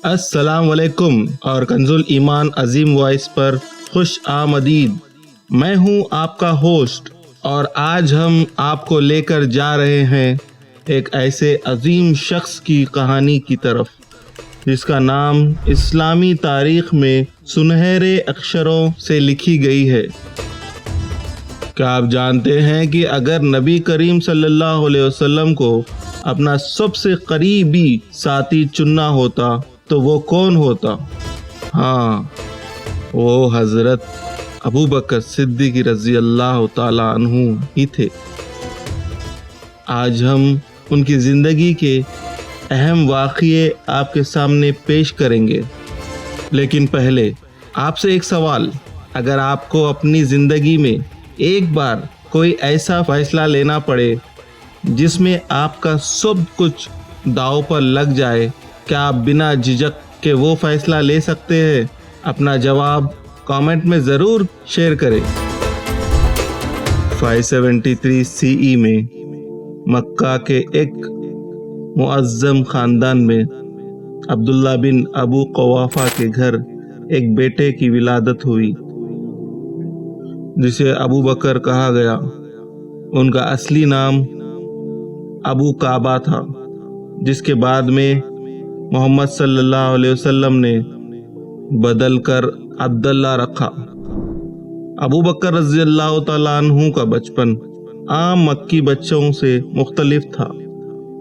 السلام علیکم اور کنزل ایمان عظیم وائس پر خوش آمدید۔ میں ہوں آپ کا ہوسٹ اور آج ہم آپ کو لے کر جا رہے ہیں ایک ایسے عظیم شخص کی کہانی کی طرف جس کا نام اسلامی تاریخ میں سنہرے اکشروں سے لکھی گئی ہے۔ کیا آپ جانتے ہیں کہ اگر نبی کریم صلی اللہ علیہ وسلم کو اپنا سب سے قریبی ساتھی چننا ہوتا تو وہ کون ہوتا؟ ہاں، وہ حضرت ابو بکر صدیق رضی اللہ تعالیٰ عنہ ہی تھے۔ آج ہم ان کی زندگی کے اہم واقعے آپ کے سامنے پیش کریں گے، لیکن پہلے آپ سے ایک سوال۔ اگر آپ کو اپنی زندگی میں ایک بار کوئی ایسا فیصلہ لینا پڑے جس میں آپ کا سب کچھ داؤ پر لگ جائے، کیا آپ بنا جھجک کے وہ فیصلہ لے سکتے ہیں؟ اپنا جواب کامنٹ میں ضرور شیئر کریں۔ 573 CE میں مکہ کے ایک معظم خاندان میں عبداللہ بن ابو قوافہ کے گھر ایک بیٹے کی ولادت ہوئی جسے ابو بکر کہا گیا۔ ان کا اصلی نام ابو قابہ تھا، جس کے بعد میں محمد صلی اللہ علیہ وسلم نے بدل کر عبداللہ رکھا۔ ابو بکر رضی اللہ تعالیٰ عنہ کا بچپن عام مکی بچوں سے مختلف تھا۔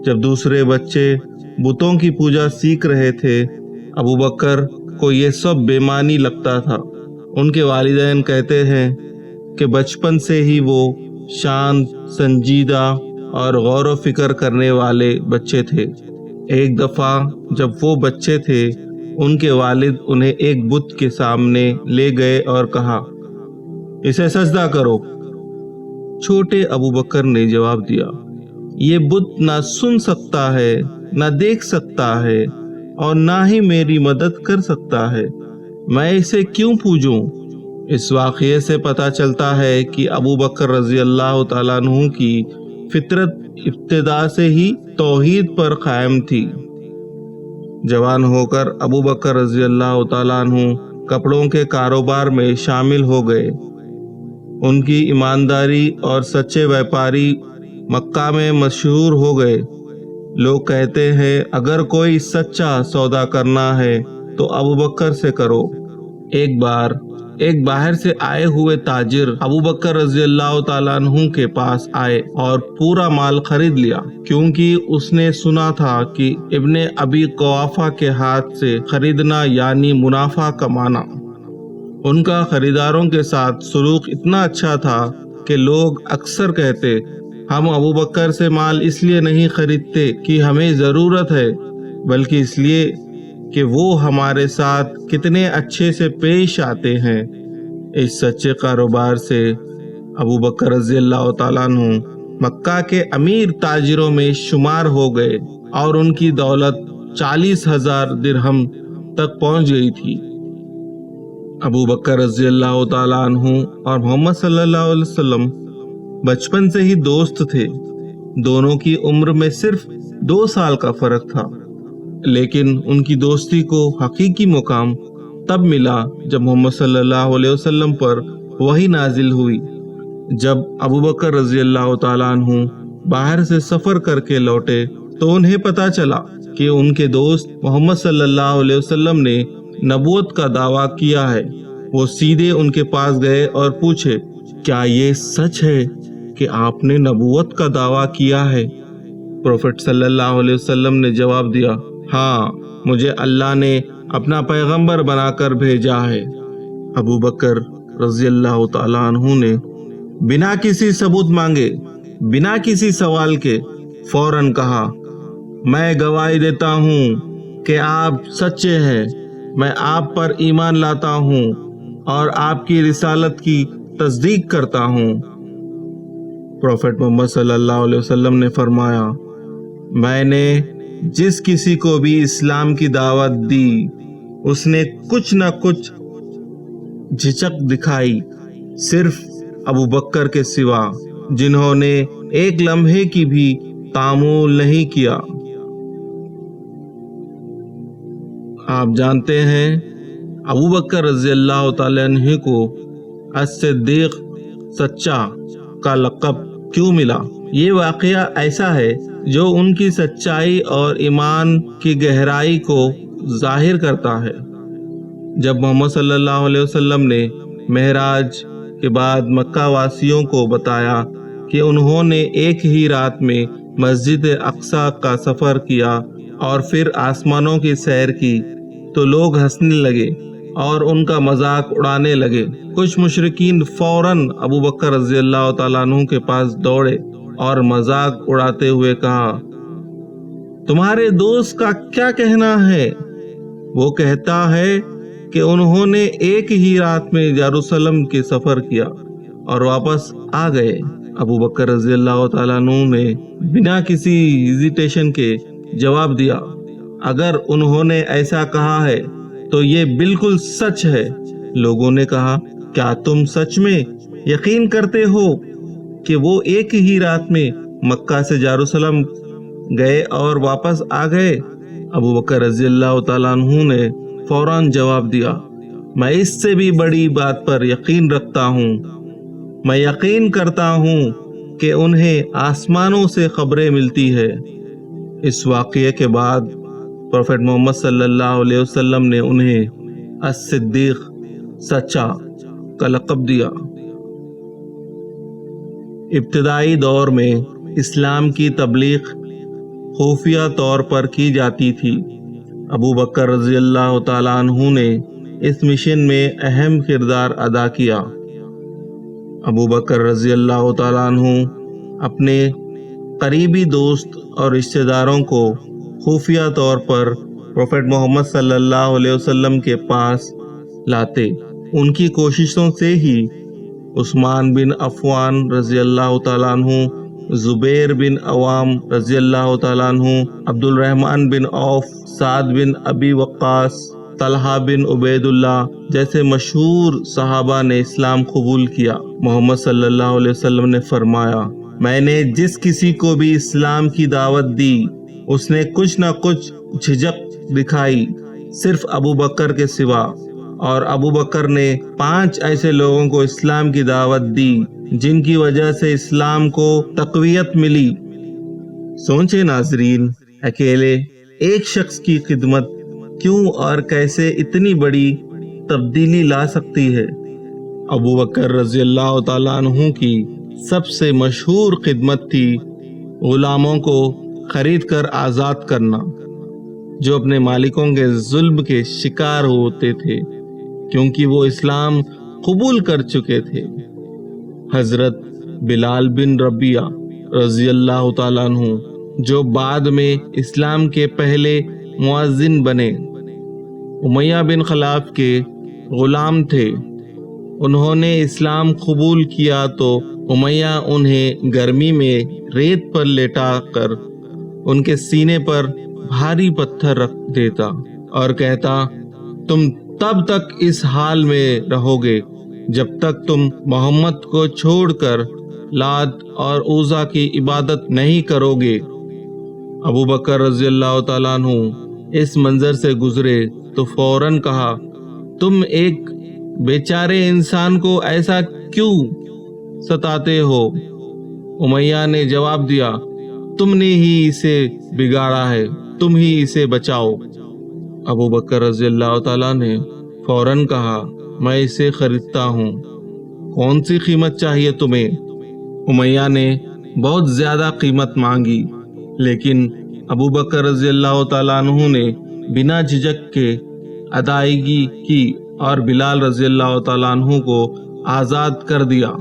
جب دوسرے بچے بتوں کی پوجا سیکھ رہے تھے، ابو بکر کو یہ سب بے معنی لگتا تھا۔ ان کے والدین کہتے ہیں کہ بچپن سے ہی وہ شانت، سنجیدہ اور غور و فکر کرنے والے بچے تھے۔ ایک دفعہ جب وہ بچے تھے، ان کے والد انہیں ایک بت کے سامنے لے گئے اور کہا، اسے سجدہ کرو۔ چھوٹے ابو بکر نے جواب دیا، یہ بت نہ سن سکتا ہے، نہ دیکھ سکتا ہے اور نہ ہی میری مدد کر سکتا ہے، میں اسے کیوں پوجوں؟ اس واقعے سے پتہ چلتا ہے کہ ابو بکر رضی اللہ تعالیٰ عنہ کی فطرت ابتدا سے ہی توحید پر قائم تھی۔ جوان ہو کر ابو بکر رضی اللہ تعالیٰ عنہ کپڑوں کے کاروبار میں شامل ہو گئے۔ ان کی ایمانداری اور سچے ویپاری مکہ میں مشہور ہو گئے۔ لوگ کہتے ہیں اگر کوئی سچا سودا کرنا ہے تو ابو بکر سے کرو۔ ایک بار ایک باہر سے آئے ہوئے تاجر ابو بکر رضی اللہ تعالیٰ عنہ کے پاس آئے اور پورا مال خرید لیا، کیونکہ اس نے سنا تھا کہ ابن ابی قوافہ کے ہاتھ سے خریدنا یعنی منافع کمانا۔ ان کا خریداروں کے ساتھ سلوک اتنا اچھا تھا کہ لوگ اکثر کہتے، ہم ابو بکر سے مال اس لیے نہیں خریدتے کہ ہمیں ضرورت ہے، بلکہ اس لیے کہ وہ ہمارے ساتھ کتنے اچھے سے پیش آتے ہیں۔ اس سچے کاروبار سے ابو بکر رضی اللہ تعالیٰ عنہ مکہ کے امیر تاجروں میں شمار ہو گئے اور ان کی دولت 40,000 درہم تک پہنچ گئی تھی۔ ابو بکر رضی اللہ تعالیٰ عنہ اور محمد صلی اللہ علیہ وسلم بچپن سے ہی دوست تھے۔ دونوں کی عمر میں صرف 2 سال کا فرق تھا، لیکن ان کی دوستی کو حقیقی مقام تب ملا جب محمد صلی اللہ علیہ وسلم پر وحی نازل ہوئی۔ جب ابو بکر رضی اللہ تعالیٰ عنہ باہر سے سفر کر کے لوٹے تو انہیں پتہ چلا کہ ان کے دوست محمد صلی اللہ علیہ وسلم نے نبوت کا دعویٰ کیا ہے۔ وہ سیدھے ان کے پاس گئے اور پوچھے، کیا یہ سچ ہے کہ آپ نے نبوت کا دعویٰ کیا ہے؟ پروفٹ صلی اللہ علیہ وسلم نے جواب دیا، ہاں، مجھے اللہ نے اپنا پیغمبر بنا کر بھیجا ہے۔ ابو بکر رضی اللہ تعالیٰ عنہ نے بنا کسی ثبوت مانگے، بنا کسی سوال کے فوراً کہا، میں گواہی دیتا ہوں کہ آپ سچے ہیں، میں آپ پر ایمان لاتا ہوں اور آپ کی رسالت کی تصدیق کرتا ہوں۔ پروفٹ محمد صلی اللہ علیہ وسلم نے فرمایا، میں نے جس کسی کو بھی اسلام کی دعوت دی، اس نے کچھ نہ کچھ جھجک دکھائی، صرف ابو بکر کے سوا، جنہوں نے ایک لمحے کی بھی تامل نہیں کیا۔ آپ جانتے ہیں ابو بکر رضی اللہ تعالیٰ عنہ کو الصدیق سچا کا لقب کیوں ملا؟ یہ واقعہ ایسا ہے جو ان کی سچائی اور ایمان کی گہرائی کو ظاہر کرتا ہے۔ جب محمد صلی اللہ علیہ وسلم نے معراج کے بعد مکہ واسیوں کو بتایا کہ انہوں نے ایک ہی رات میں مسجد اقصی کا سفر کیا اور پھر آسمانوں کی سیر کی تو لوگ ہنسنے لگے اور ان کا مذاق اڑانے لگے۔ کچھ مشرکین فوراً ابو بکر رضی اللہ تعالیٰ عنہ کے پاس دوڑے اور مذاق اڑاتے ہوئے کہا، تمہارے دوست کا کیا کہنا ہے؟ وہ کہتا ہے کہ انہوں نے ایک ہی رات میں یروشلم کے سفر کیا اور واپس آ گئے۔ ابو بکر رضی اللہ تعالیٰ عنہ نے بنا کسی ہیزیٹیشن کے جواب دیا، اگر انہوں نے ایسا کہا ہے تو یہ بالکل سچ ہے۔ لوگوں نے کہا، کیا تم سچ میں یقین کرتے ہو کہ وہ ایک ہی رات میں مکہ سے یروشلم گئے اور واپس آ گئے؟ ابو بکر رضی اللہ تعالیٰ عنہ نے فوراً جواب دیا، میں اس سے بھی بڑی بات پر یقین رکھتا ہوں۔ میں یقین کرتا ہوں کہ انہیں آسمانوں سے خبریں ملتی ہے۔ اس واقعے کے بعد پروفیٹ محمد صلی اللہ علیہ وسلم نے انہیں الصدیق سچا کا لقب دیا۔ ابتدائی دور میں اسلام کی تبلیغ خفیہ طور پر کی جاتی تھی۔ ابو بکر رضی اللہ تعالیٰ عنہ نے اس مشن میں اہم کردار ادا کیا۔ ابو بکر رضی اللہ تعالیٰ عنہ اپنے قریبی دوست اور رشتہ داروں کو خفیہ طور پر پروفیٹ محمد صلی اللہ علیہ وسلم کے پاس لاتے۔ ان کی کوششوں سے ہی عثمان بن عفان رضی اللہ تعالیٰ عنہ، زبیر بن عوام رضی اللہ تعالیٰ عنہ، عبد الرحمن بن عوف، سعد بن ابی وقاص، طلحہ بن عبید اللہ جیسے مشہور صحابہ نے اسلام قبول کیا۔ محمد صلی اللہ علیہ وسلم نے فرمایا، میں نے جس کسی کو بھی اسلام کی دعوت دی اس نے کچھ نہ کچھ جھجک دکھائی، صرف ابو بکر کے سوا، اور ابو بکر نے 5 ایسے لوگوں کو اسلام کی دعوت دی جن کی وجہ سے اسلام کو تقویت ملی۔ سوچیں ناظرین، اکیلے ایک شخص کی خدمت کیوں اور کیسے اتنی بڑی تبدیلی لا سکتی ہے۔ ابو بکر رضی اللہ تعالیٰ عنہ کی سب سے مشہور خدمت تھی غلاموں کو خرید کر آزاد کرنا، جو اپنے مالکوں کے ظلم کے شکار ہوتے تھے کیونکہ وہ اسلام قبول کر چکے تھے۔ حضرت بلال بن ربیہ رضی اللہ تعالیٰ عنہ، جو بعد میں اسلام کے پہلے مؤذن بنے، امیہ بن خلف کے غلام تھے۔ انہوں نے اسلام قبول کیا تو امیہ انہیں گرمی میں ریت پر لیٹا کر ان کے سینے پر بھاری پتھر رکھ دیتا اور کہتا، تم تب تک اس حال میں رہو گے جب تک تم محمد کو چھوڑ کر لات اور عزا کی عبادت نہیں کرو گے۔ ابو بکر رضی اللہ تعالیٰ عنہ اس منظر سے گزرے تو فوراً کہا، تم ایک بیچارے انسان کو ایسا کیوں ستاتے ہو؟ امیہ نے جواب دیا، تم نے ہی اسے بگاڑا ہے، تم ہی اسے بچاؤ۔ ابو بکر رضی اللہ تعالیٰ نے فوراً کہا، میں اسے خریدتا ہوں، کون سی قیمت چاہیے تمہیں؟ امیہ نے بہت زیادہ قیمت مانگی، لیکن ابو بکر رضی اللہ تعالیٰ عنہ نے بنا جھجک کے ادائیگی کی اور بلال رضی اللہ تعالیٰ عنہ کو آزاد کر دیا۔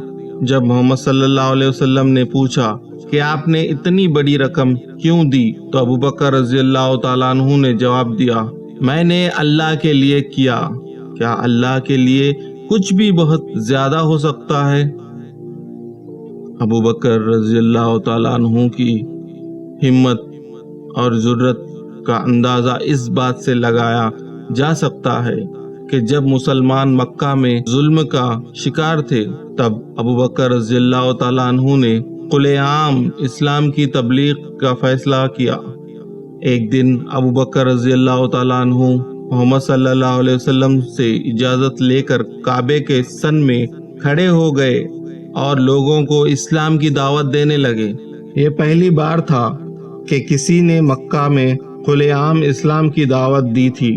جب محمد صلی اللہ علیہ وسلم نے پوچھا کہ آپ نے اتنی بڑی رقم کیوں دی تو ابو بکر رضی اللہ تعالیٰ عنہ نے جواب دیا، میں نے اللہ کے لیے کیا۔ کیا اللہ کے لیے کچھ بھی بہت زیادہ ہو سکتا ہے؟ ابو بکر رضی اللہ تعالیٰ عنہ کی ہمت اور جرأت کا اندازہ اس بات سے لگایا جا سکتا ہے کہ جب مسلمان مکہ میں ظلم کا شکار تھے تب ابو بکر رضی اللہ تعالیٰ عنہ نے کھلے عام اسلام کی تبلیغ کا فیصلہ کیا۔ ایک دن ابو بکر رضی اللہ تعالیٰ عنہ محمد صلی اللہ علیہ وسلم سے اجازت لے کر کعبے کے سن میں کھڑے ہو گئے اور لوگوں کو اسلام کی دعوت دینے لگے۔ یہ پہلی بار تھا کہ کسی نے مکہ میں کھلے عام اسلام کی دعوت دی تھی۔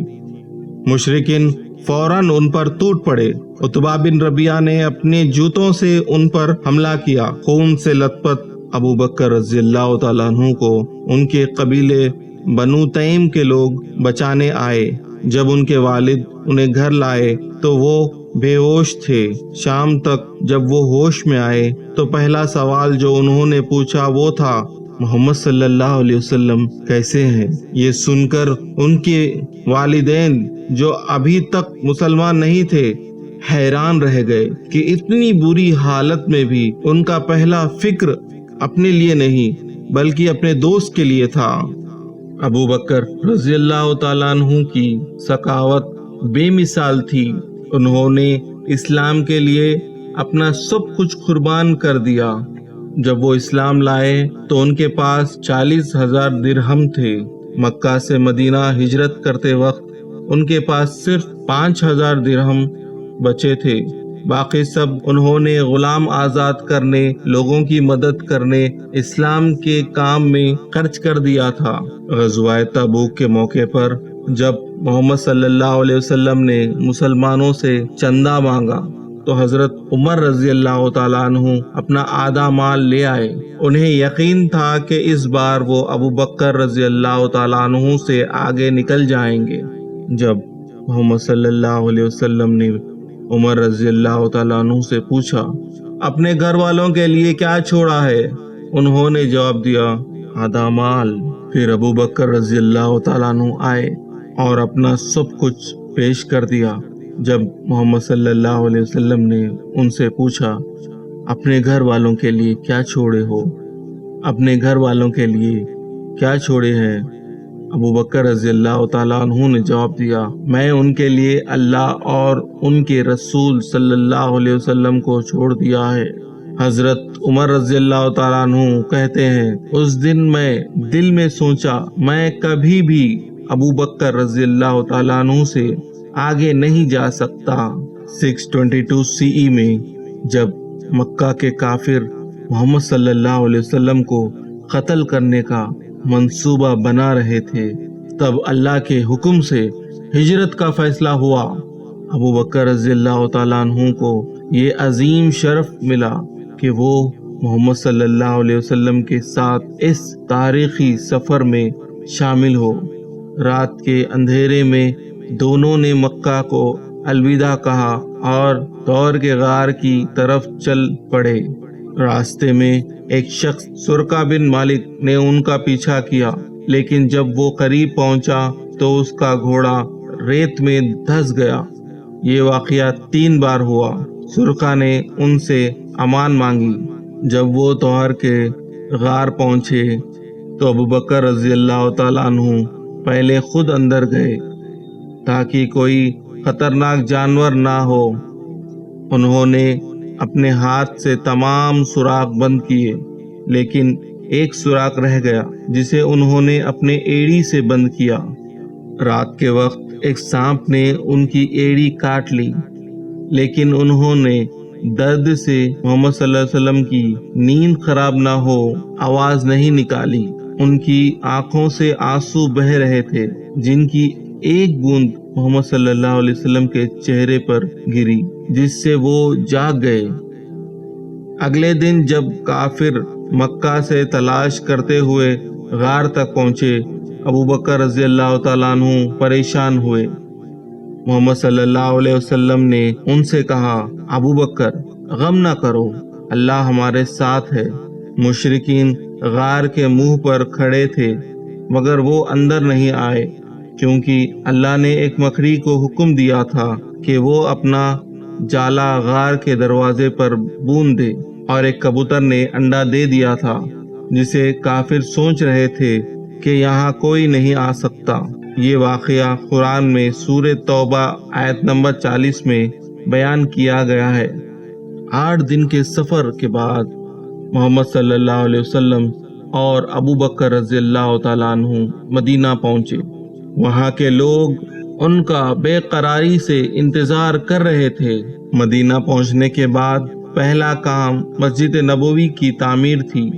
مشرکین فوراً ان پر ٹوٹ پڑے۔ عتبہ بن ربیعہ نے اپنے جوتوں سے ان پر حملہ کیا۔ خون سے لت پت ابو بکر رضی اللہ تعالیٰ عنہ کو ان کے قبیلے بنو تیم کے لوگ بچانے آئے۔ جب ان کے والد انہیں گھر لائے تو وہ بے ہوش تھے۔ شام تک جب وہ ہوش میں آئے تو پہلا سوال جو انہوں نے پوچھا وہ تھا، محمد صلی اللہ علیہ وسلم کیسے ہیں؟ یہ سن کر ان کے والدین جو ابھی تک مسلمان نہیں تھے حیران رہ گئے کہ اتنی بری حالت میں بھی ان کا پہلا فکر اپنے لیے نہیں بلکہ اپنے دوست کے لیے تھا۔ ابو بکر رضی اللہ تعالیٰ عنہ کی سخاوت بے مثال تھی۔ انہوں نے اسلام کے لیے اپنا سب کچھ قربان کر دیا۔ جب وہ اسلام لائے تو ان کے پاس 40,000 درہم تھے۔ مکہ سے مدینہ ہجرت کرتے وقت ان کے پاس صرف 5,000 درہم بچے تھے۔ باقی سب انہوں نے غلام آزاد کرنے، لوگوں کی مدد کرنے، اسلام کے کام میں خرچ کر دیا تھا۔ غزوہ تبوک کے موقع پر جب محمد صلی اللہ علیہ وسلم نے مسلمانوں سے چندہ مانگا تو حضرت عمر رضی اللہ تعالیٰ عنہ اپنا آدھا مال لے آئے۔ انہیں یقین تھا کہ اس بار وہ ابو بکر رضی اللہ تعالیٰ عنہ سے آگے نکل جائیں گے۔ جب محمد صلی اللہ علیہ وسلم نے عمر رضی اللہ تعالیٰ عنہ سے پوچھا، اپنے گھر والوں کے لیے کیا چھوڑا ہے؟ انہوں نے جواب دیا، آدھا مال۔ پھر ابو بکر رضی اللہ تعالیٰ عنہ آئے اور اپنا سب کچھ پیش کر دیا۔ جب محمد صلی اللہ علیہ وسلم نے ان سے پوچھا، اپنے گھر والوں کے لیے کیا چھوڑے ہو؟ اپنے گھر والوں کے لیے کیا چھوڑے ہیں؟ ابو بکر رضی اللہ تعالیٰ عنہ نے جواب دیا، میں ان کے لیے اللہ اور ان کے رسول صلی اللہ علیہ وسلم کو چھوڑ دیا ہے۔ حضرت عمر رضی اللہ تعالیٰ عنہ کہتے ہیں، اس دن میں دل میں سوچا میں کبھی بھی ابو بکر رضی اللہ تعالیٰ عنہ سے آگے نہیں جا سکتا۔ 622 CE میں جب مکہ کے کافر محمد صلی اللہ علیہ وسلم کو قتل کرنے کا منصوبہ بنا رہے تھے، تب اللہ کے حکم سے ہجرت کا فیصلہ ہوا۔ ابو بکر رضی اللہ تعالیٰ عنہ کو یہ عظیم شرف ملا کہ وہ محمد صلی اللہ علیہ وسلم کے ساتھ اس تاریخی سفر میں شامل ہو۔ رات کے اندھیرے میں دونوں نے مکہ کو الوداع کہا اور طور کے غار کی طرف چل پڑے۔ راستے میں ایک شخص سرقہ بن مالک نے ان کا پیچھا کیا، لیکن جب وہ قریب پہنچا تو اس کا گھوڑا ریت میں دھس گیا۔ یہ واقعہ 3 بار ہوا۔ سرقہ نے ان سے امان مانگی۔ جب وہ طور کے غار پہنچے تو ابو بکر رضی اللہ تعالیٰ عنہ پہلے خود اندر گئے تاکہ کوئی خطرناک جانور نہ ہو۔ انہوں نے اپنے ہاتھ سے تمام سوراخ بند کیے، لیکن ایک سوراخ رہ گیا جسے انہوں نے اپنے ایڑی سے بند کیا۔ رات کے وقت ایک سانپ نے ان کی ایڑی کاٹ لی، لیکن انہوں نے درد سے محمد صلی اللہ علیہ وسلم کی نیند خراب نہ ہو آواز نہیں نکالی۔ ان کی آنکھوں سے آنسو بہہ رہے تھے، جن کی ایک بوند محمد صلی اللہ علیہ وسلم کے چہرے پر گری، جس سے وہ جاگ گئے۔ اگلے دن جب کافر مکہ سے تلاش کرتے ہوئے غار تک پہنچے، ابو بکر رضی اللہ تعالیٰ عنہ پریشان ہوئے۔ محمد صلی اللہ علیہ وسلم نے ان سے کہا، ابو بکر غم نہ کرو، اللہ ہمارے ساتھ ہے۔ مشرکین غار کے منہ پر کھڑے تھے مگر وہ اندر نہیں آئے، کیونکہ اللہ نے ایک مکڑی کو حکم دیا تھا کہ وہ اپنا جالا غار کے دروازے پر بون دے، اور ایک کبوتر نے انڈا دے دیا تھا جسے کافر سوچ رہے تھے کہ یہاں کوئی نہیں آ سکتا۔ یہ واقعہ قرآن میں سورہ توبہ آیت نمبر 40 میں بیان کیا گیا ہے۔ 8 دن کے سفر کے بعد محمد صلی اللہ علیہ وسلم اور ابو بکر رضی اللہ تعالیٰ عنہ مدینہ پہنچے۔ وہاں کے لوگ ان کا بے قراری سے انتظار کر رہے تھے۔ مدینہ پہنچنے کے بعد پہلا کام مسجد نبوی کی تعمیر تھی۔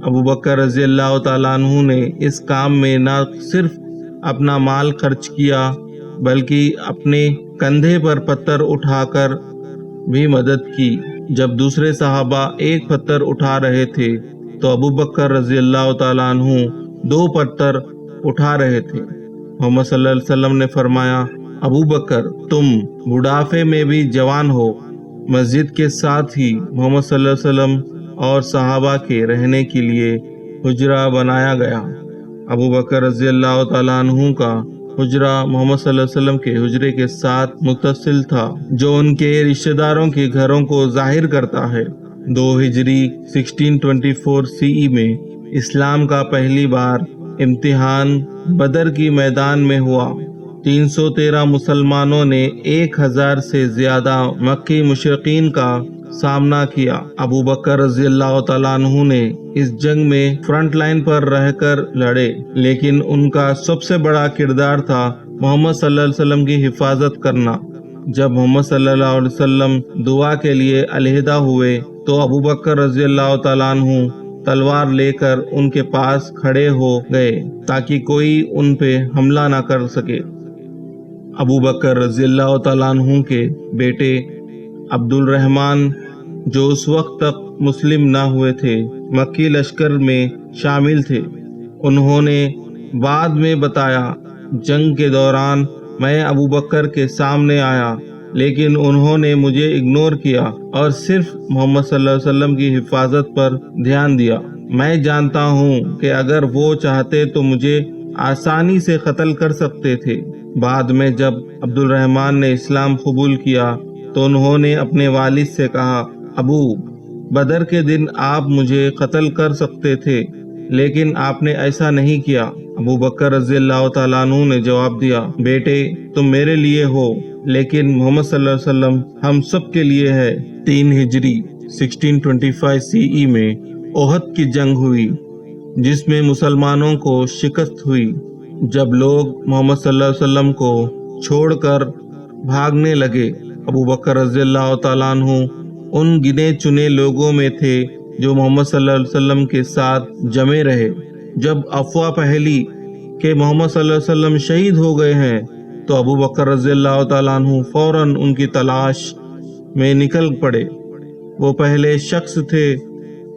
ابو بکر رضی اللہ تعالیٰ عنہ نے اس کام میں نہ صرف اپنا مال خرچ کیا بلکہ اپنے کندھے پر پتھر اٹھا کر بھی مدد کی۔ جب دوسرے صحابہ ایک پتھر اٹھا رہے تھے تو ابو بکر رضی اللہ تعالیٰ عنہ 2 پتھر اٹھا رہے تھے۔ محمد صلی اللہ علیہ وسلم نے فرمایا، ابو بکر تم بڑھاپے میں بھی جوان ہو۔ مسجد کے ساتھ ہی محمد صلی اللہ علیہ وسلم اور صحابہ کے رہنے کے لیے حجرہ بنایا گیا۔ ابو بکر رضی اللہ تعالیٰ عنہ کا حجرہ محمد صلی اللہ علیہ وسلم کے حجرے کے ساتھ متصل تھا، جو ان کے رشتہ داروں کے گھروں کو ظاہر کرتا ہے۔ 2 ہجری 1624 CE میں اسلام کا پہلی بار امتحان بدر کی میدان میں ہوا۔ 313 مسلمانوں نے 1000 سے زیادہ مکی مشرکین کا سامنا کیا۔ ابو بکر رضی اللہ تعالیٰ عنہ نے اس جنگ میں فرنٹ لائن پر رہ کر لڑے، لیکن ان کا سب سے بڑا کردار تھا محمد صلی اللہ علیہ وسلم کی حفاظت کرنا۔ جب محمد صلی اللہ علیہ وسلم دعا کے لیے علیحدہ ہوئے تو ابو بکر رضی اللہ تعالیٰ عنہ تلوار لے کر ان کے پاس کھڑے ہو گئے تاکہ کوئی ان پہ حملہ نہ کر سکے۔ ابو بکر رضی اللہ تعالیٰ عنہ کے بیٹے عبد الرحمن، جو اس وقت تک مسلم نہ ہوئے تھے، مکی لشکر میں شامل تھے۔ انہوں نے بعد میں بتایا، جنگ کے دوران میں ابو بکر کے سامنے آیا لیکن انہوں نے مجھے اگنور کیا اور صرف محمد صلی اللہ علیہ وسلم کی حفاظت پر دھیان دیا۔ میں جانتا ہوں کہ اگر وہ چاہتے تو مجھے آسانی سے قتل کر سکتے تھے۔ بعد میں جب عبد الرحمن نے اسلام قبول کیا تو انہوں نے اپنے والد سے کہا، ابو، بدر کے دن آپ مجھے قتل کر سکتے تھے لیکن آپ نے ایسا نہیں کیا۔ ابو بکر رضی اللہ تعالیٰ عنہ نے جواب دیا، بیٹے تم میرے لیے ہو لیکن محمد صلی اللہ علیہ وسلم ہم سب کے لیے ہے۔ 3 ہجری 1625 CE میں احد کی جنگ ہوئی جس میں مسلمانوں کو شکست ہوئی۔ جب لوگ محمد صلی اللہ علیہ وسلم کو چھوڑ کر بھاگنے لگے، ابو بکر رضی اللہ تعالیٰ عنہ ان گنے چنے لوگوں میں تھے جو محمد صلی اللہ علیہ وسلم کے ساتھ جمے رہے۔ جب افواہ پھیلی کہ محمد صلی اللہ علیہ وسلم شہید ہو گئے ہیں تو ابو بکر رضی اللہ تعالیٰ عنہ فوراً ان کی تلاش میں نکل پڑے۔ وہ پہلے شخص تھے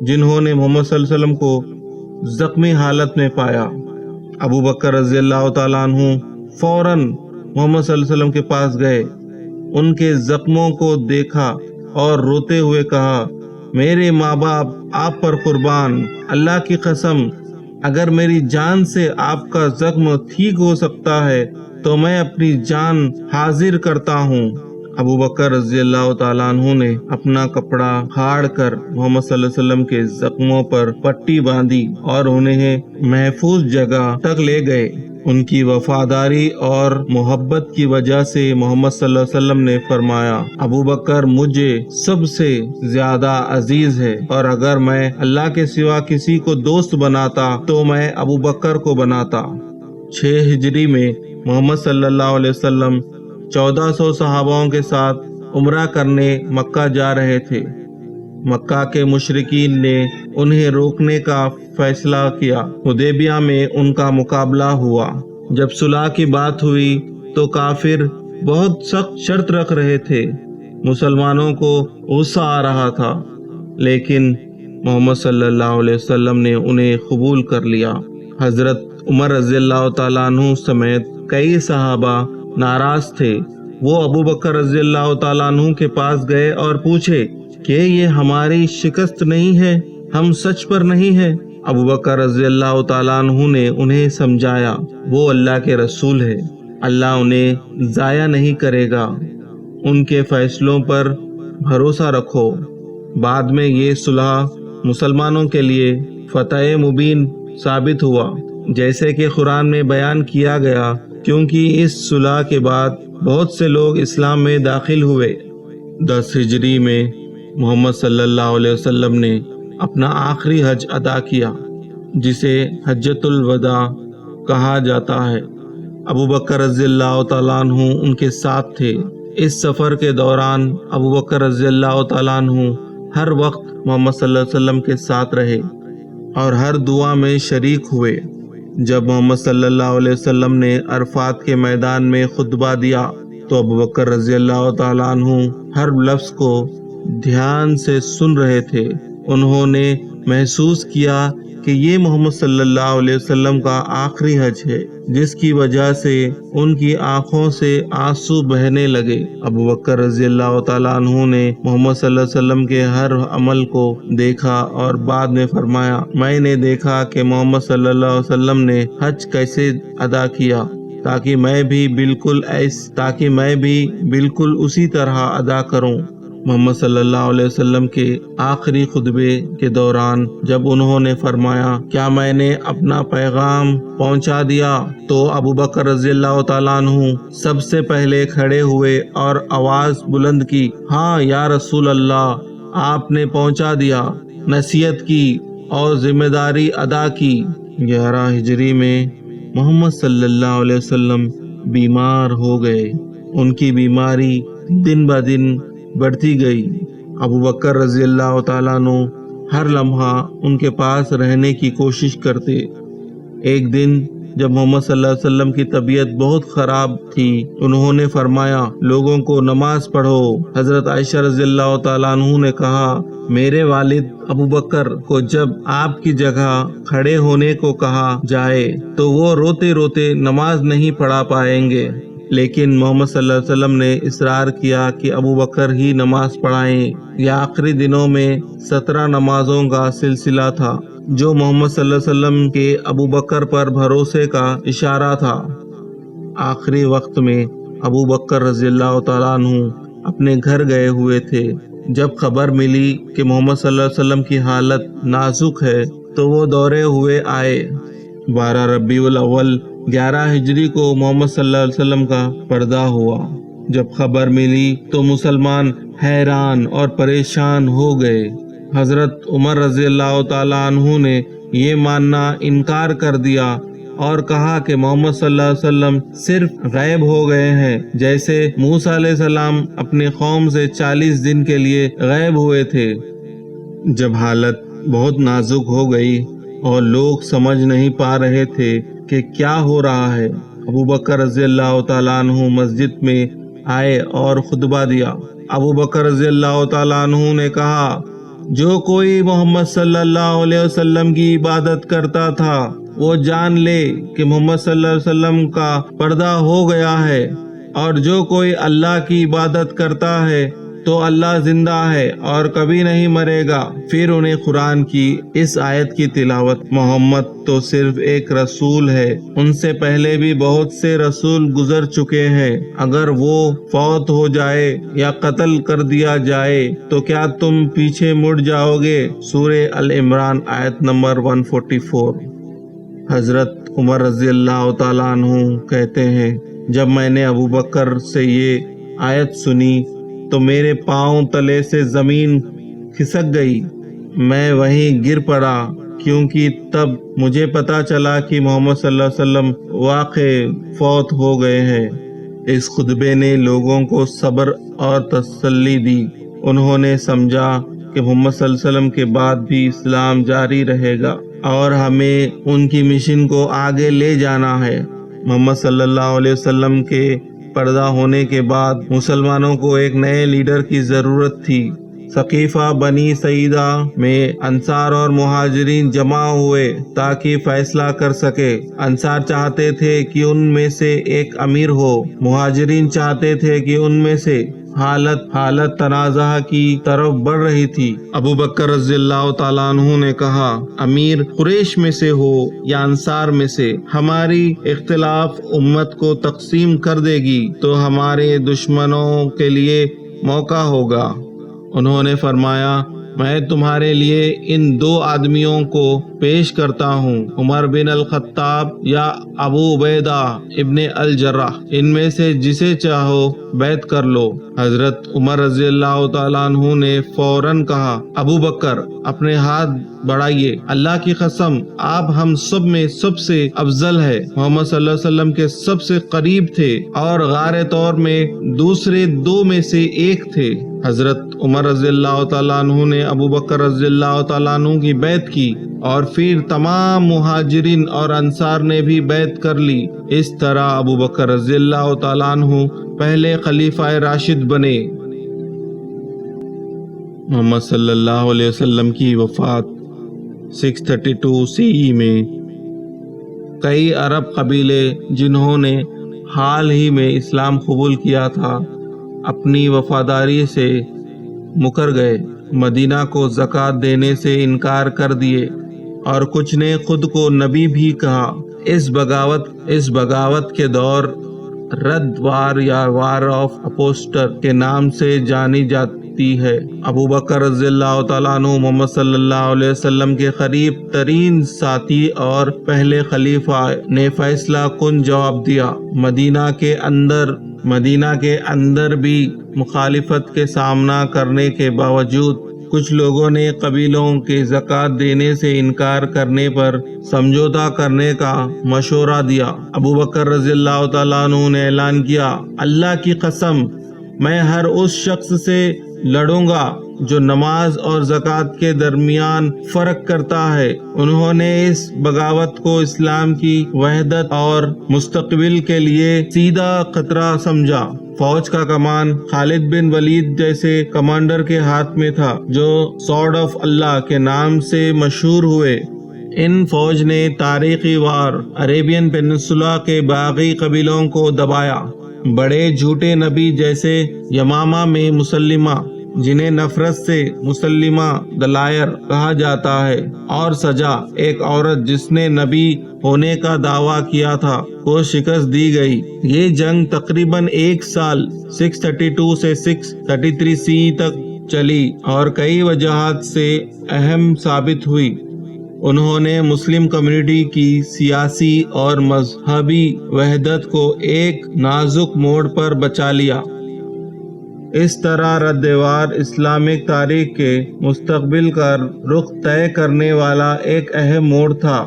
جنہوں نے محمد صلی اللہ علیہ وسلم کو زخمی حالت میں پایا۔ ابو بکر رضی اللہ تعالیٰ عنہ فوراً محمد صلی اللہ علیہ وسلم کے پاس گئے، ان کے زخموں کو دیکھا اور روتے ہوئے کہا، میرے ماں باپ آپ پر قربان، اللہ کی قسم اگر میری جان سے آپ کا زخم ٹھیک ہو سکتا ہے تو میں اپنی جان حاضر کرتا ہوں۔ ابو بکر رضی اللہ تعالیٰ عنہ نے اپنا کپڑا پھاڑ کر محمد صلی اللہ علیہ وسلم کے زخموں پر پٹی باندھی اور انہیں محفوظ جگہ تک لے گئے۔ ان کی وفاداری اور محبت کی وجہ سے محمد صلی اللہ علیہ وسلم نے فرمایا، ابو بکر مجھے سب سے زیادہ عزیز ہے، اور اگر میں اللہ کے سوا کسی کو دوست بناتا تو میں ابو بکر کو بناتا۔ 6 ہجری میں محمد صلی اللہ علیہ وسلم 1400 صحاباؤں کے ساتھ عمرہ کرنے مکہ جا رہے تھے۔ مکہ کے مشرکین نے انہیں روکنے کا فیصلہ کیا۔ حدیبیہ میں ان کا مقابلہ ہوا۔ جب صلح کی بات ہوئی تو کافر بہت سخت شرط رکھ رہے تھے۔ مسلمانوں کو غصہ آ رہا تھا، لیکن محمد صلی اللہ علیہ وسلم نے انہیں قبول کر لیا۔ حضرت عمر رضی اللہ تعالیٰ عنہ سمیت کئی صحابہ ناراض تھے۔ وہ ابو بکر رضی اللہ تعالیٰ عنہ کے پاس گئے اور پوچھے کہ یہ ہماری شکست نہیں ہے، ہم سچ پر نہیں ہیں۔ ابو بکر رضی اللہ تعالیٰ عنہ نے انہیں سمجھایا، وہ اللہ کے رسول ہے، اللہ انہیں ضائع نہیں کرے گا، ان کے فیصلوں پر بھروسہ رکھو۔ بعد میں یہ صلح مسلمانوں کے لیے فتح مبین ثابت ہوا، جیسے کہ قرآن میں بیان کیا گیا، کیونکہ اس صلح کے بعد بہت سے لوگ اسلام میں داخل ہوئے۔ 10 ہجری میں محمد صلی اللہ علیہ وسلم نے اپنا آخری حج ادا کیا، جسے حجۃ الوداع کہا جاتا ہے۔ ابو بکر رضی اللہ تعالیٰ عنہ ان کے ساتھ تھے۔ اس سفر کے دوران ابو بکر رضی اللہ تعالیٰ عنہ ہر وقت محمد صلی اللہ علیہ وسلم کے ساتھ رہے اور ہر دعا میں شریک ہوئے۔ جب محمد صلی اللہ علیہ وسلم نے عرفات کے میدان میں خطبہ دیا تو ابو بکر رضی اللہ تعالیٰ عنہ ہر لفظ کو دھیان سے سن رہے تھے۔ انہوں نے محسوس کیا کہ یہ محمد صلی اللہ علیہ وسلم کا آخری حج ہے، جس کی وجہ سے ان کی آنکھوں سے آنسو بہنے لگے۔ ابو بکر رضی اللہ تعالیٰ عنہ نے محمد صلی اللہ علیہ وسلم کے ہر عمل کو دیکھا اور بعد میں فرمایا، میں نے دیکھا کہ محمد صلی اللہ علیہ وسلم نے حج کیسے ادا کیا تاکہ میں بھی بالکل اسی طرح ادا کروں۔ محمد صلی اللہ علیہ وسلم کے آخری خطبے کے دوران جب انہوں نے فرمایا، کیا میں نے اپنا پیغام پہنچا دیا؟ تو ابو بکر رضی اللہ تعالیٰ عنہ سب سے پہلے کھڑے ہوئے اور آواز بلند کی، ہاں یا رسول اللہ، آپ نے پہنچا دیا، نصیحت کی اور ذمہ داری ادا کی۔ 11 ہجری میں محمد صلی اللہ علیہ وسلم بیمار ہو گئے۔ ان کی بیماری دن بدن بڑھتی گئی۔ ابو بکر رضی اللہ تعالیٰ عنہ ہر لمحہ ان کے پاس رہنے کی کوشش کرتے۔ ایک دن جب محمد صلی اللہ علیہ وسلم کی طبیعت بہت خراب تھی، انہوں نے فرمایا، لوگوں کو نماز پڑھو۔ حضرت عائشہ رضی اللہ تعالیٰ عنہ نے کہا، میرے والد ابو بکر کو جب آپ کی جگہ کھڑے ہونے کو کہا جائے تو وہ روتے روتے نماز نہیں پڑھا پائیں گے، لیکن محمد صلی اللہ علیہ وسلم نے اصرار کیا کہ ابو بکر ہی نماز پڑھائیں۔ یہ آخری دنوں میں 17 نمازوں کا سلسلہ تھا، جو محمد صلی اللہ علیہ وسلم کے ابو بکر پر بھروسے کا اشارہ تھا۔ آخری وقت میں ابو بکر رضی اللہ تعالیٰ عنہ اپنے گھر گئے ہوئے تھے۔ جب خبر ملی کہ محمد صلی اللہ علیہ وسلم کی حالت نازک ہے تو وہ دوڑے ہوئے آئے۔ 12 ربیع الاول 11 ہجری کو محمد صلی اللہ علیہ وسلم کا پردہ ہوا۔ جب خبر ملی تو مسلمان حیران اور پریشان ہو گئے۔ حضرت عمر رضی اللہ تعالیٰ عنہ نے یہ ماننا انکار کر دیا اور کہا کہ محمد صلی اللہ علیہ وسلم صرف غائب ہو گئے ہیں، جیسے موسیٰ علیہ السلام اپنی قوم سے 40 دن کے لیے غائب ہوئے تھے۔ جب حالت بہت نازک ہو گئی اور لوگ سمجھ نہیں پا رہے تھے کہ کیا ہو رہا ہے، ابو بکر رضی اللہ تعالیٰ عنہ مسجد میں آئے اور خطبہ دیا۔ ابو بکر رضی اللہ تعالیٰ عنہ نے کہا، جو کوئی محمد صلی اللہ علیہ وسلم کی عبادت کرتا تھا وہ جان لے کہ محمد صلی اللہ علیہ وسلم کا پردہ ہو گیا ہے، اور جو کوئی اللہ کی عبادت کرتا ہے تو اللہ زندہ ہے اور کبھی نہیں مرے گا۔ پھر انہیں قرآن کی اس آیت کی تلاوت، محمد تو صرف ایک رسول ہے، ان سے پہلے بھی بہت سے رسول گزر چکے ہیں، اگر وہ فوت ہو جائے یا قتل کر دیا جائے تو کیا تم پیچھے مڑ جاؤ گے؟ سورہ ال-عمران آیت نمبر 144۔ حضرت عمر رضی اللہ تعالیٰ عنہ کہتے ہیں، جب میں نے ابو بکر سے یہ آیت سنی تو میرے پاؤں تلے سے زمین کھسک گئی، میں وہیں گر پڑا، کیونکہ تب مجھے پتا چلا کہ محمد صلی اللہ علیہ وسلم واقع فوت ہو گئے ہیں۔ اس خطبے نے لوگوں کو صبر اور تسلی دی۔ انہوں نے سمجھا کہ محمد صلی اللہ علیہ وسلم کے بعد بھی اسلام جاری رہے گا اور ہمیں ان کی مشن کو آگے لے جانا ہے۔ محمد صلی اللہ علیہ وسلم کے پردہ ہونے کے بعد مسلمانوں کو ایک نئے لیڈر کی ضرورت تھی۔ ثقیفہ بنی سعیدہ میں انصار اور مہاجرین جمع ہوئے تاکہ فیصلہ کر سکے۔ انصار چاہتے تھے کہ ان میں سے ایک امیر ہو، مہاجرین چاہتے تھے کہ ان میں سے حالت تنازع کی طرف بڑھ رہی تھی۔ ابو بکر رضی اللہ تعالیٰ عنہ نے کہا، امیر قریش میں سے ہو یا انصار میں سے، ہماری اختلاف امت کو تقسیم کر دے گی تو ہمارے دشمنوں کے لیے موقع ہوگا۔ انہوں نے فرمایا، میں تمہارے لیے ان 2 آدمیوں کو پیش کرتا ہوں عمر بن الخطاب یا ابو عبیدہ ابن الجراح، ان میں سے جسے چاہو بیعت کر لو۔ حضرت عمر رضی اللہ تعالیٰ عنہ نے فوراً کہا، ابو بکر اپنے ہاتھ بڑھائیے، اللہ کی قسم آپ ہم سب میں سب سے افضل ہے، محمد صلی اللہ علیہ وسلم کے سب سے قریب تھے اور غار طور میں دوسرے دو میں سے ایک تھے۔ حضرت عمر رضی اللہ تعالیٰ عنہ نے ابو بکر رضی اللہ تعالیٰ عنہ کی بیعت کی اور پھر تمام مہاجرین اور انصار نے بھی بیعت کر لی۔ اس طرح ابو بکر رضی اللہ تعالیٰ عنہ پہلے خلیفہ راشد بنے۔ محمد صلی اللہ علیہ وسلم کی وفات 632 CE میں کئی عرب قبیلے جنہوں نے حال ہی میں اسلام قبول کیا تھا اپنی وفاداری سے مکر گئے، مدینہ کو زکوٰۃ دینے سے انکار کر دیے اور کچھ نے خود کو نبی بھی کہا۔ اس بغاوت کے دور رد وار یا وار آف اپوسٹر کے نام سے جانی جاتی ہے۔ ابو بکر رضی اللہ تعالیٰ عنہ محمد صلی اللہ علیہ وسلم کے قریب ترین ساتھی اور پہلے خلیفہ نے فیصلہ کن جواب دیا۔ مدینہ کے اندر بھی مخالفت کے سامنا کرنے کے باوجود کچھ لوگوں نے قبیلوں کے زکوٰۃ دینے سے انکار کرنے پر سمجھوتا کرنے کا مشورہ دیا۔ ابو بکر رضی اللہ تعالیٰ عنہ نے اعلان کیا، اللہ کی قسم میں ہر اس شخص سے لڑوں گا جو نماز اور زکوٰۃ کے درمیان فرق کرتا ہے۔ انہوں نے اس بغاوت کو اسلام کی وحدت اور مستقبل کے لیے سیدھا خطرہ سمجھا۔ فوج کا کمان خالد بن ولید جیسے کمانڈر کے ہاتھ میں تھا جو سورڈ آف اللہ کے نام سے مشہور ہوئے۔ ان فوج نے تاریخی وار عربین پیننسولا کے باغی قبیلوں کو دبایا۔ بڑے جھوٹے نبی جیسے یمامہ میں مسلمہ، جنہیں نفرت سے مسلمہ دلائر کہا جاتا ہے، اور سجا ایک عورت جس نے نبی ہونے کا دعویٰ کیا تھا، کو شکست دی گئی۔ یہ جنگ تقریباً ایک سال 632 سے 633 CE تک چلی اور کئی وجہات سے اہم ثابت ہوئی۔ انہوں نے مسلم کمیونٹی کی سیاسی اور مذہبی وحدت کو ایک نازک موڑ پر بچا لیا۔ اس طرح ردوار اسلامک تاریخ کے مستقبل کا رخ طے کرنے والا ایک اہم موڑ تھا۔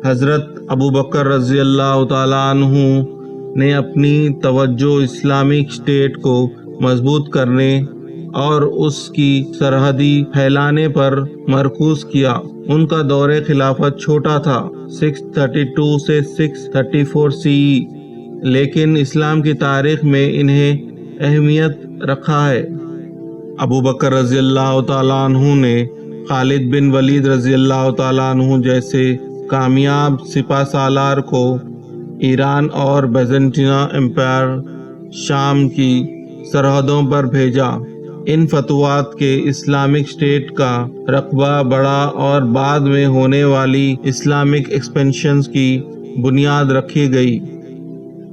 حضرت ابو بکر رضی اللہ تعالیٰ عنہ نے اپنی توجہ اسلامک اسٹیٹ کو مضبوط کرنے اور اس کی سرحدی پھیلانے پر مرکوز کیا۔ ان کا دور خلافت چھوٹا تھا، 632 سے 634 CE، لیکن اسلام کی تاریخ میں انہیں اہمیت رکھا ہے۔ ابو بکر رضی اللہ تعالیٰ عنہ نے خالد بن ولید رضی اللہ تعالیٰ عنہ جیسے کامیاب سپہ سالار کو ایران اور بیزنٹینا امپائر شام کی سرحدوں پر بھیجا۔ ان فتوحات کے اسلامک اسٹیٹ کا رقبہ بڑھا اور بعد میں ہونے والی اسلامک ایکسپینشنز کی بنیاد رکھی گئی۔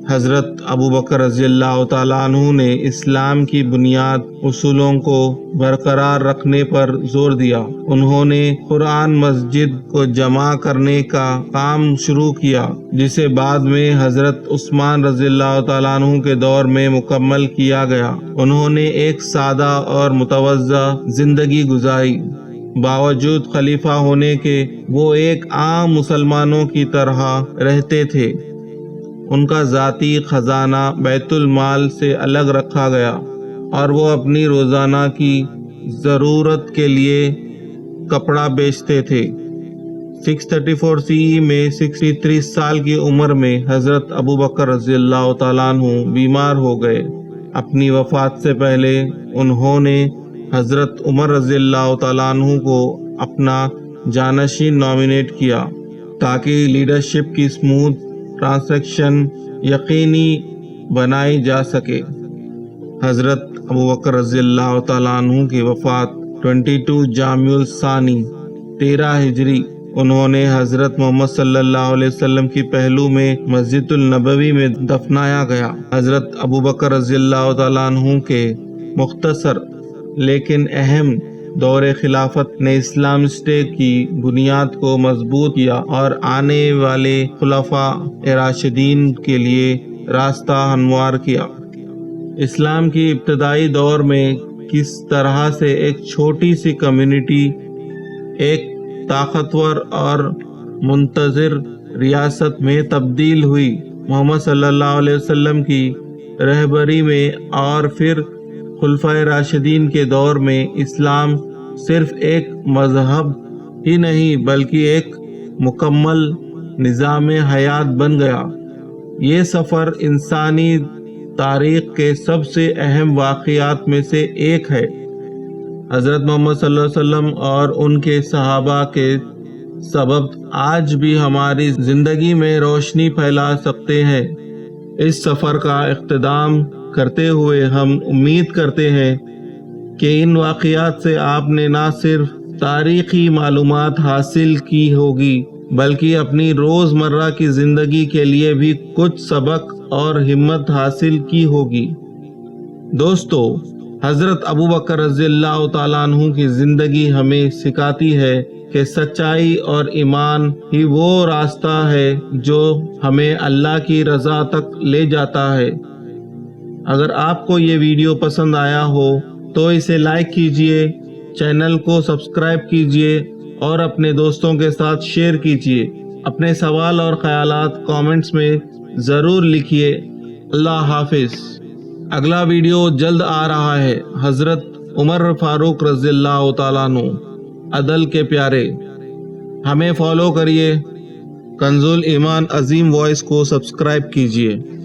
حضرت ابو بکر رضی اللہ تعالیٰ عنہ نے اسلام کی بنیاد اصولوں کو برقرار رکھنے پر زور دیا۔ انہوں نے قرآن مسجد کو جمع کرنے کا کام شروع کیا، جسے بعد میں حضرت عثمان رضی اللہ تعالیٰ عنہ کے دور میں مکمل کیا گیا۔ انہوں نے ایک سادہ اور متواضع زندگی گزاری۔ باوجود خلیفہ ہونے کے وہ ایک عام مسلمانوں کی طرح رہتے تھے۔ ان کا ذاتی خزانہ بیت المال سے الگ رکھا گیا اور وہ اپنی روزانہ کی ضرورت کے لیے کپڑا بیچتے تھے۔ 634 CE میں 63 سال کی عمر میں حضرت ابو بکر رضی اللہ تعالیٰ عنہ بیمار ہو گئے۔ اپنی وفات سے پہلے انہوں نے حضرت عمر رضی اللہ تعالیٰ عنہ کو اپنا جانشین نامینیٹ کیا تاکہ لیڈرشپ کی اسموتھ ٹرانزیکشن یقینی بنائی جا سکے۔ حضرت ابو بکر رضی اللہ تعالیٰ عنہ کی وفات 22 جامع الثانی 13 ہجری۔ انہوں نے حضرت محمد صلی اللہ علیہ وسلم کی پہلو میں مسجد النبوی میں دفنایا گیا۔ حضرت ابو بکر رضی اللہ تعالیٰ عنہ کے مختصر لیکن اہم دور خلافت نے اسلام اسٹیٹ کی بنیاد کو مضبوط کیا اور آنے والے خلفاء راشدین کے لیے راستہ ہموار کیا۔ اسلام کی ابتدائی دور میں کس طرح سے ایک چھوٹی سی کمیونٹی ایک طاقتور اور منتظر ریاست میں تبدیل ہوئی، محمد صلی اللہ علیہ وسلم کی رہبری میں اور پھر خلفائے راشدین کے دور میں اسلام صرف ایک مذہب ہی نہیں بلکہ ایک مکمل نظام حیات بن گیا۔ یہ سفر انسانی تاریخ کے سب سے اہم واقعات میں سے ایک ہے۔ حضرت محمد صلی اللہ علیہ وسلم اور ان کے صحابہ کے سبب آج بھی ہماری زندگی میں روشنی پھیلا سکتے ہیں۔ اس سفر کا اختتام کرتے ہوئے ہم امید کرتے ہیں کہ ان واقعات سے آپ نے نہ صرف تاریخی معلومات حاصل کی ہوگی بلکہ اپنی روزمرہ کی زندگی کے لیے بھی کچھ سبق اور ہمت حاصل کی ہوگی۔ دوستو، حضرت ابو بکر رضی اللہ تعالیٰ عنہ کی زندگی ہمیں سکھاتی ہے کہ سچائی اور ایمان ہی وہ راستہ ہے جو ہمیں اللہ کی رضا تک لے جاتا ہے۔ اگر آپ کو یہ ویڈیو پسند آیا ہو تو اسے لائک کیجئے، چینل کو سبسکرائب کیجئے اور اپنے دوستوں کے ساتھ شیئر کیجئے۔ اپنے سوال اور خیالات کامنٹس میں ضرور لکھیے۔ اللہ حافظ۔ اگلا ویڈیو جلد آ رہا ہے۔ حضرت عمر فاروق رضی اللہ تعالیٰ عنہ، عدل کے پیارے۔ ہمیں فالو کریے۔ کنز الایمان عظیم وائس کو سبسکرائب کیجئے۔